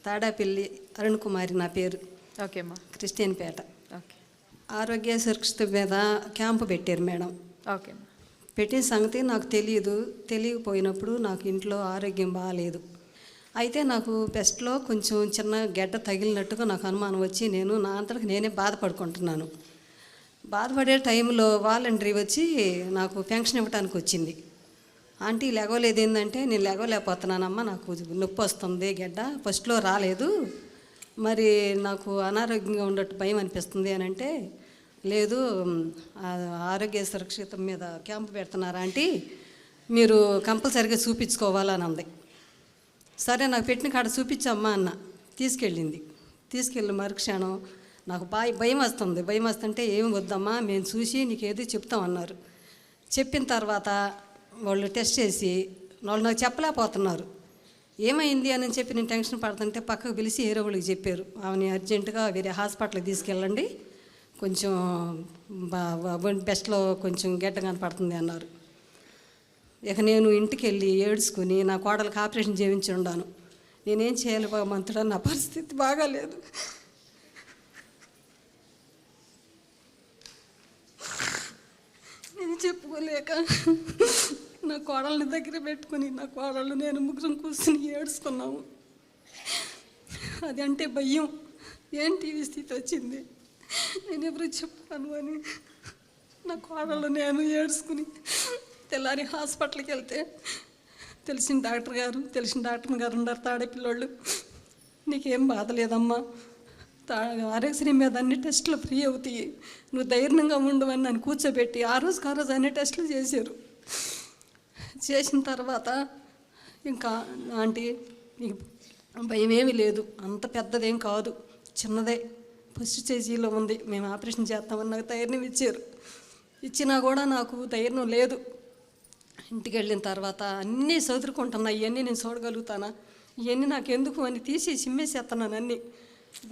తాడాపల్లి అరుణ్ కుమారి నా పేరు. ఓకే అమ్మా. క్రిస్టియన్పేట. ఓకే. ఆరోగ్య సురక్షిత మీద క్యాంపు పెట్టారు మేడం. ఓకే అమ్మా. పెట్టిన సంగతి నాకు తెలియకపోయినప్పుడు నాకు ఇంట్లో ఆరోగ్యం బాగాలేదు. అయితే నాకు బెస్ట్లో కొంచెం చిన్న గడ్డ తగిలినట్టుగా నాకు అనుమానం వచ్చి నేను నా అంతటికి నేనే బాధపడుకుంటున్నాను. బాధపడే టైంలో వాలంటరీ వచ్చి నాకు పెన్షన్ ఇవ్వడానికి వచ్చింది. ఆంటీ లేగలేదు ఏంటంటే, నేను లేగలేకపోతున్నానమ్మా, నాకు నొప్పి వస్తుంది, గడ్డ ఫస్ట్లో రాలేదు, మరి నాకు అనారోగ్యంగా ఉండట్టు భయం అనిపిస్తుంది అని అంటే, లేదు ఆరోగ్య సురక్షిత మీద క్యాంపు పెడుతున్నారు ఆంటీ, మీరు కంపల్సరీగా చూపించుకోవాలని అంది. సరే నాకు పెట్టిన కాడ చూపించమ్మా అన్న. తీసుకెళ్ళి మరుక్షణం నాకు భయం వస్తుంది. భయం వస్తుంటే ఏమి వద్దమ్మా, మేము చూసి నీకు ఏదో చెప్తామన్నారు. చెప్పిన తర్వాత వాళ్ళు టెస్ట్ చేసి వాళ్ళు నాకు చెప్పలేకపోతున్నారు. ఏమైంది అని చెప్పి నేను టెన్షన్ పడుతుంటే పక్కకు పిలిచి వేరే వాళ్ళకి చెప్పారు, ఆమెని అర్జెంటుగా వేరే హాస్పిటల్కి తీసుకెళ్ళండి, కొంచెం బెస్ట్లో కొంచెం గడ్డ కనపడుతుంది అన్నారు. ఇక నేను ఇంటికి వెళ్ళి ఏడ్చుకుని నా కోడలకు ఆపరేషన్ చేయించి ఉన్నాను. నేనేం చేయాలి భగవంతుడా, నా పరిస్థితి బాగాలేదు. నేను చెప్పుకోలేక నా కోడల్ని దగ్గర పెట్టుకుని నా కోడళ్ళు నేను ముగ్గురం కూర్చుని ఏడ్చుకున్నాము. అది అంటే భయం, ఏంటి ఈ స్థితి వచ్చింది, నేను ఎవరు చెప్పాను అని నా కోడళ్ళు నేను ఏడ్చుకుని తెల్లారి హాస్పిటల్కి వెళ్తే తెలిసిన డాక్టర్ గారు ఉన్నారు, తాడేపిల్లోళ్ళు, నీకేం బాధ లేదమ్మా, ఆరోగ్యశ్రీ మీద అన్ని టెస్టులు ఫ్రీ అవుతాయి, నువ్వు ధైర్యంగా ఉండవని నన్ను కూర్చోబెట్టి ఆ రోజు అన్ని టెస్టులు చేశారు. చేసిన తర్వాత ఇంకా ఆంటీ నీకు భయం ఏమీ లేదు, అంత పెద్దదేం కాదు, చిన్నదే, ఫస్ట్ స్టేజీలో ఉంది, మేము ఆపరేషన్ చేస్తామని నాకు ధైర్యం ఇచ్చారు. ఇచ్చినా కూడా నాకు ధైర్యం లేదు. ఇంటికి వెళ్ళిన తర్వాత అన్నీ చదువుకుంటున్నా, ఇవన్నీ నేను చూడగలుగుతానా, ఇవన్నీ నాకు ఎందుకు అని తీసి చిమ్మేసేస్తున్నాను, అన్నీ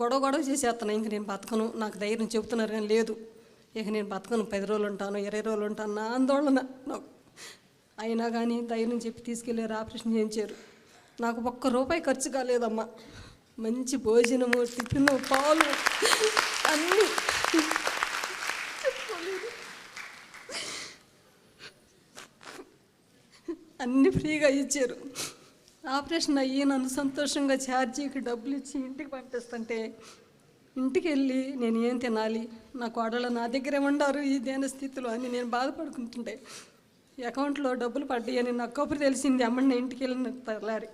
గొడవ చేసేస్తాను. ఇంక నేను బతకను, నాకు ధైర్యం చెబుతున్నారు కానీ లేదు, ఇక నేను బతకను, 10 రోజులు ఉంటాను, 20 రోజులు ఉంటాను, నా ఆందోళన నాకు. అయినా కానీ ధైర్యం చెప్పి తీసుకెళ్ళారు, ఆపరేషన్ చేయించారు. నాకు ₹1 ఖర్చు కాలేదమ్మా, మంచి భోజనము, టిఫిన్, పాలు అన్నీ అన్నీ ఫ్రీగా ఇచ్చారు. ఆపరేషన్ అయ్యి నన్ను సంతోషంగా ఛార్జీకి డబ్బులు ఇచ్చి ఇంటికి పంపిస్తుంటే, ఇంటికి వెళ్ళి నేను ఏం తినాలి, నా కోడళ్ళు నా దగ్గరే ఉండారు ఈ దేని స్థితిలో అని నేను బాధపడుకుంటుంటే, అకౌంట్లో డబ్బులు పడ్డాయి అని నాకు కబురు తెలిసింది. అమ్మని ఇంటికి వెళ్ళిన తెల్లారి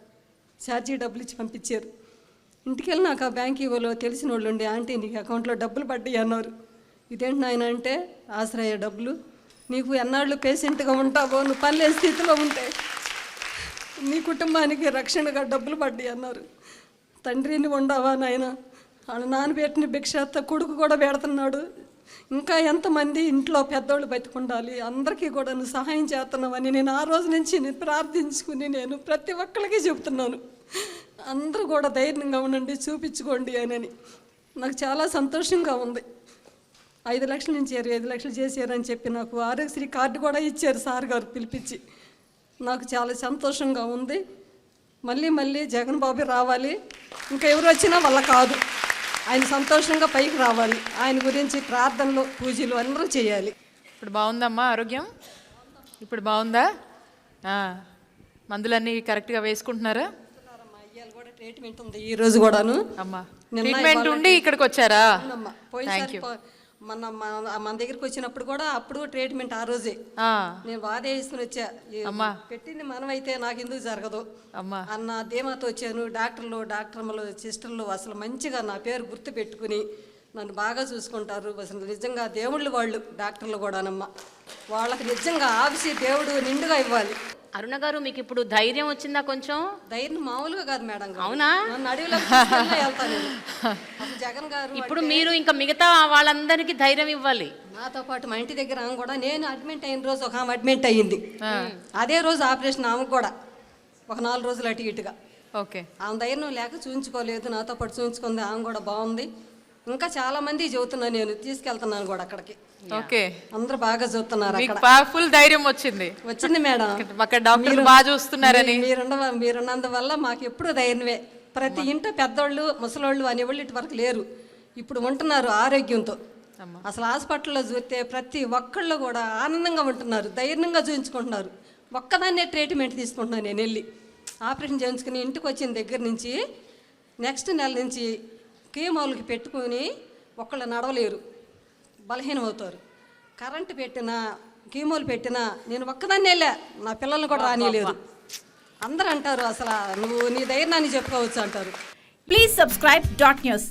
ఛార్జీ డబ్బులు ఇచ్చి పంపించారు. ఇంటికి వెళ్ళి నాకు ఆ బ్యాంక్ ఇవ్వలో తెలిసిన వాళ్ళు ఉండి, ఆంటీ నీకు అకౌంట్లో డబ్బులు పడ్డాయి అన్నారు. ఇదేంటి నాయన అంటే, ఆశ్రయ డబ్బులు, నీకు ఎన్నాళ్ళు పేషెంట్గా ఉంటావో, నువ్వు పనిలేని స్థితిలో ఉంటే నీ కుటుంబానికి రక్షణగా డబ్బులు పడ్డాయి అన్నారు. తండ్రిని ఉండవా నాయన, వాళ్ళ నాన్నబెట్టిన భిక్షాత కొడుకు కూడా పెడుతున్నాడు, ఇంకా ఎంతమంది ఇంట్లో పెద్దోళ్ళు బతికుండాలి, అందరికీ కూడా నువ్వు సహాయం చేస్తున్నావని నేను ఆ రోజు నుంచి నేను ప్రార్థించుకుని నేను ప్రతి ఒక్కరికి చెబుతున్నాను, అందరూ కూడా ధైర్యంగా ఉండండి, చూపించుకోండి అని. నాకు చాలా సంతోషంగా ఉంది. 5 లక్షలు నుంచి 25 లక్షలు చేశారని చెప్పి నాకు ఆరోగ్యశ్రీ కార్డు కూడా ఇచ్చారు సార్ గారు పిలిపించి. నాకు చాలా సంతోషంగా ఉంది. మళ్ళీ జగన్ బాబు రావాలి, ఇంకా ఎవరు వచ్చినా వాళ్ళ కాదు, ఆయన సంతోషంగా పైకి రావాలి, ఆయన గురించి ప్రార్థనలు పూజలు అందరూ చేయాలి. ఇప్పుడు బాగుందమ్మా ఆరోగ్యం? ఇప్పుడు బాగుందా? మందులన్నీ కరెక్ట్గా వేసుకుంటున్నారా? కూడా ట్రీట్మెంట్ ఉంది ఈ రోజు కూడాను. అమ్మా ట్రీట్మెంట్ ఉండి ఇక్కడికి వచ్చారా? మన దగ్గరికి వచ్చినప్పుడు కూడా అప్పుడు ట్రీట్మెంట్ ఆ రోజే నేను బాధ వేసుకుని వచ్చా. పెట్టింది మనమైతే నాకు ఎందుకు జరగదు అన్న ధీమాతో వచ్చాను. డాక్టర్లు సిస్టర్లు అసలు మంచిగా నా పేరు గుర్తు పెట్టుకుని నన్ను బాగా చూసుకుంటారు. అసలు నిజంగా దేవుళ్ళు వాళ్ళు డాక్టర్లు కూడానమ్మా, వాళ్ళకి నిజంగా ఆఫీసి దేవుడు నిండుగా ఇవ్వాలి. అరుణ గారు, మీకు ఇప్పుడు ధైర్యం వచ్చిందా? కొంచెం ధైర్యం మామూలుగా కాదు మేడం. అవునా? అడవిలో వెళ్తాను జగన్ గారు. ఇప్పుడు మీరు ఇంకా మిగతా వాళ్ళందరికీ ధైర్యం ఇవ్వాలి. నాతో పాటు మా ఇంటి దగ్గర ఆమె కూడా, నేను అడ్మిట్ అయిన రోజు ఒక ఆమె అడ్మిట్ అయ్యింది, అదే రోజు ఆపరేషన్ ఆమెకు కూడా ఒక 4 రోజులు అటు ఇటుగా. ఓకే. ఆమె ధైర్యం లేక చూయించుకోలేదు, నాతో పాటు చూయించుకుంది, ఆమె కూడా బాగుంది. ఇంకా చాలా మంది చెబుతున్నాను, నేను తీసుకెళ్తున్నాను కూడా అక్కడికి. ఓకే, అందరూ బాగా చూస్తున్నారు. ఫుల్ ధైర్యం వచ్చింది మేడం, అక్కడ డాక్టర్లు బాగా చూస్తున్నారని. మీరున్నందువల్ల మాకు ఎప్పుడు ధైర్యమే. ప్రతి ఇంట పెద్దోళ్ళు ముసలోళ్ళు అనేవాళ్ళు ఇటు వరకు లేరు. ఇప్పుడు ఉంటున్నారు ఆరోగ్యంతో. అసలు హాస్పిటల్లో చూస్తే ప్రతి ఒక్కళ్ళు కూడా ఆనందంగా ఉంటున్నారు, ధైర్యంగా చూపించుకుంటున్నారు. ఒక్కదాన్నే ట్రీట్మెంట్ తీసుకుంటున్నాను నేను వెళ్ళి. ఆపరేషన్ చేయించుకుని ఇంటికి వచ్చిన దగ్గర నుంచి నెక్స్ట్ నెల నుంచి కీమోలకి పెట్టుకుని ఒక్కళ్ళు నడవలేరు, బలహీనం అవుతారు. కరెంటు పెట్టినా కీమోలు పెట్టినా నేను ఒక్కదాన్ని వెళ్ళా, నా పిల్లల్ని కూడా రానియలేదు. అందరూ అంటారు అసలు నువ్వు నీ ధైర్యాన్ని చెప్పుకోవచ్చు అంటారు. Please subscribe Dot News.